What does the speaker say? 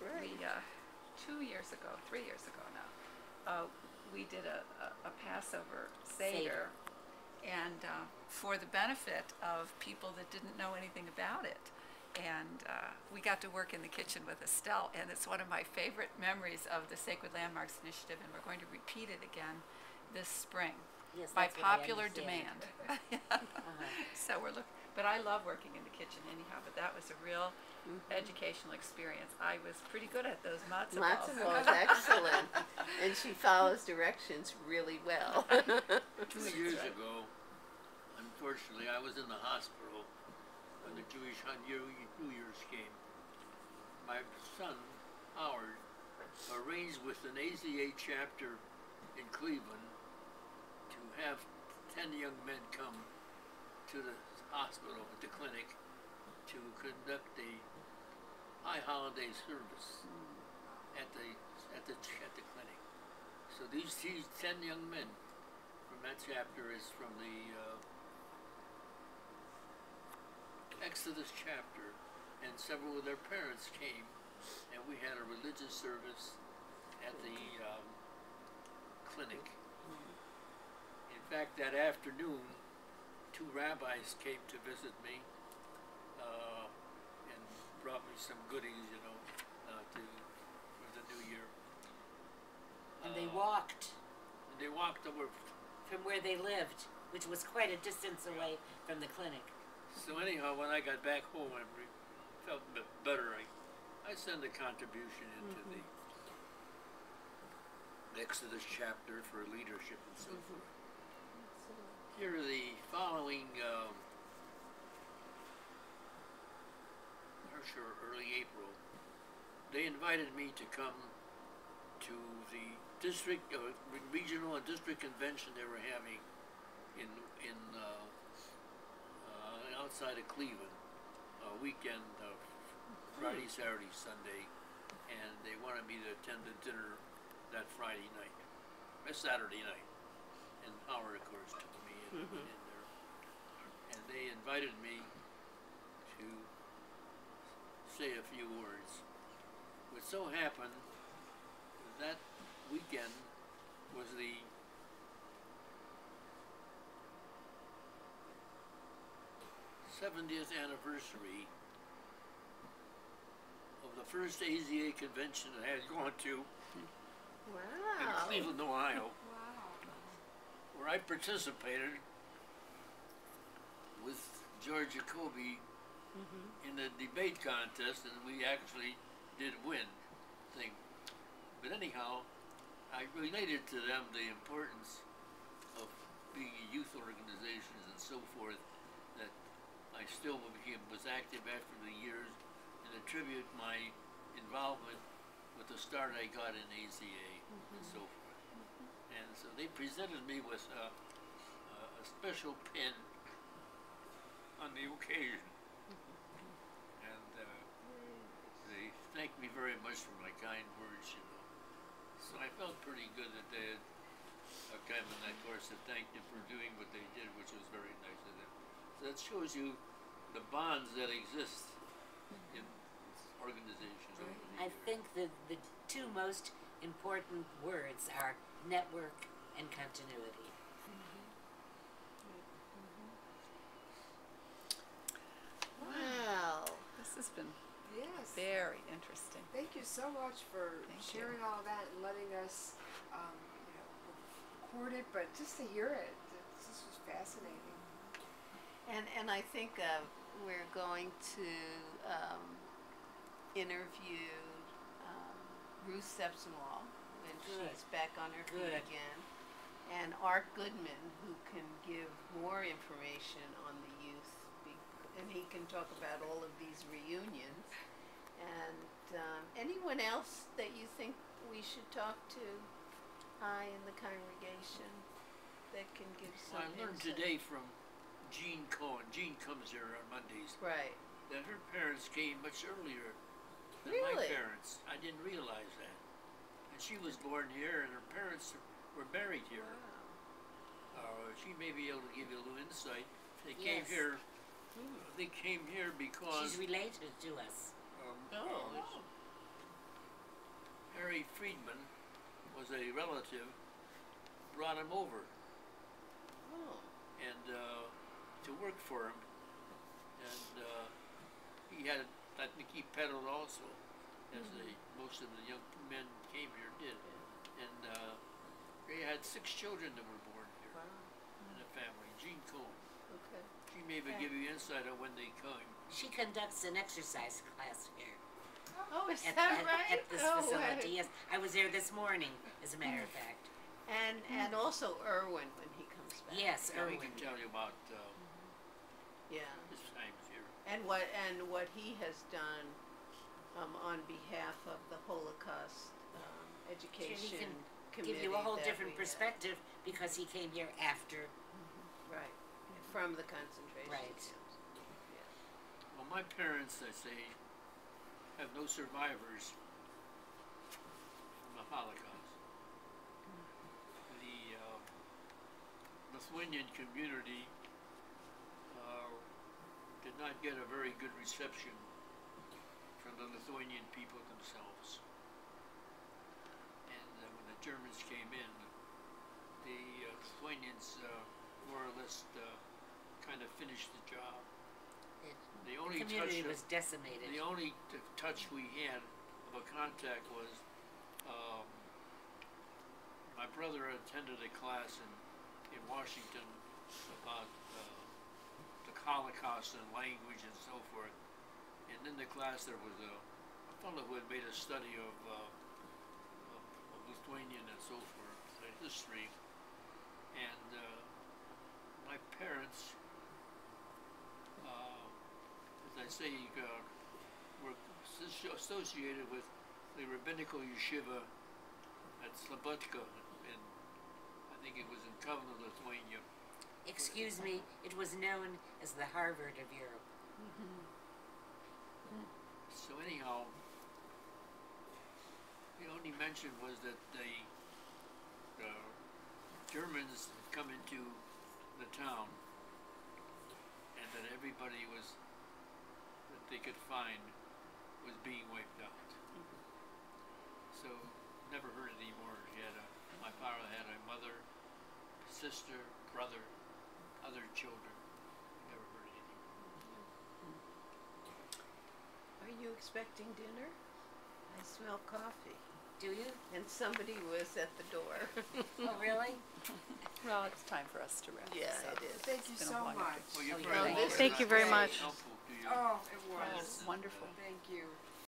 Right. We 2 years ago, 3 years ago now, we did a Passover Seder, and for the benefit of people that didn't know anything about it. And we got to work in the kitchen with Estelle, and it's one of my favorite memories of the Sacred Landmarks Initiative, and we're going to repeat it again this spring. Yes, by that's what I popular understand. demand. So we're looking, but I love working in the kitchen anyhow, but that was a real educational experience. I was pretty good at those matzo balls. Matzo balls, excellent. And she follows directions really well. 2 years ago, unfortunately, I was in the hospital when the Jewish New Year's came. My son, Howard, arranged with an AZA chapter in Cleveland to have 10 young men come to the hospital, at the clinic, to conduct a high holiday service at the clinic. So these 10 young men from that chapter is from the Exodus chapter, and several of their parents came, and we had a religious service at the clinic. In fact, that afternoon, 2 rabbis came to visit me and brought me some goodies, you know, for the new year. And they walked They walked over. from where they lived, which was quite a distance away from the clinic. So anyhow, when I got back home, I felt a bit better. I sent a contribution into the Exodus chapter for leadership and so forth. Here are the following, early April. They invited me to come to the district, regional and district convention they were having in outside of Cleveland, a weekend of Friday, Saturday, Sunday, and they wanted me to attend the dinner that Friday night, Saturday night, and Howard, of course, took me in there, and they invited me to say a few words. What so happened that weekend was the '70th anniversary of the first AZA convention that I had gone to in Wow. Cleveland, Ohio, where I participated with George Jacoby in the debate contest, and we actually did win thing. But anyhow, I related to them the importance of being a youth organizations and so forth, that I still was active after the years, and attribute my involvement with the start I got in AZA and so forth. And so they presented me with a special pin on the occasion. And they thanked me very much for my kind words, you know. So I felt pretty good that they had come, and of course they thanked them for doing what they did, which was very nice of them. So that shows you the bonds that exist in organizations over the I years. think the two most important words are network and continuity. Wow. This has been Yes. very interesting. Thank you so much for Thank sharing all that and letting us, record it, but just to hear it, this was fascinating. And I think we're going to interview Ruth Sepsenwall when she's back on her feet Good. again, and Art Goodman, who can give more information on the youth, and he can talk about all of these reunions. And anyone else that you think we should talk to high in the congregation that can give some Well, I learned insight? today from Jean Cohen. Jean comes here on Mondays. Right. That her parents came much earlier than my Really? parents. I didn't realize that. And she was born here, and her parents were married here. Wow. She may be able to give you a little insight. They came Yes. here. They came here because She's related to us. Oh. Harry Friedman was a relative, brought him over Oh. and to work for him, and he had, I think he peddled also, as most of the young men came here did, and they had 6 children that were born here Wow. in the family. Jean Cohen. Okay. She may even give you insight on when they came. She conducts an exercise class here Oh, is at, that at, right? at this Oh, facility. wow. Yes, I was there this morning, as a matter of fact. And also Irwin when he comes back. Yes, Now he Irwin. can tell you about Yeah. his times here. And what he has done on behalf of the Holocaust education committee. Give you a whole that different we had. perspective because he came here after. Right. From the concentration Right. camps. Yeah. Well, my parents, I say, have no survivors from the Holocaust. The Lithuanian community did not get a very good reception from the Lithuanian people themselves. And when the Germans came in, the Lithuanians more or less kind of finished the job. The only community touch was decimated. the only touch we had of a contact was my brother attended a class in Washington about the Holocaust and language and so forth. And in the class there was a fellow who had made a study of Lithuanian and so forth, the history. And my parents, as I say, were associated with the rabbinical yeshiva at Slobodka, and I think it was in Kovno, Lithuania. Excuse me, it was known as the Harvard of Europe. So anyhow, the only mention was that the Germans had come into the town, and that everybody was that they could find was being wiped out. So never heard it anymore. My father had a mother, sister, brother, other children. Never heard it anymore. Are you expecting dinner? I smell coffee. Do you? And somebody was at the door. Oh, really? Well, it's time for us to wrap. Yeah, this up. it is. Thank you It's been so a wonderful- much. Well, you're Oh, very yeah. welcome. Thank It's you not very very much. helpful to you. Oh, it That was. was wonderful. Thank you.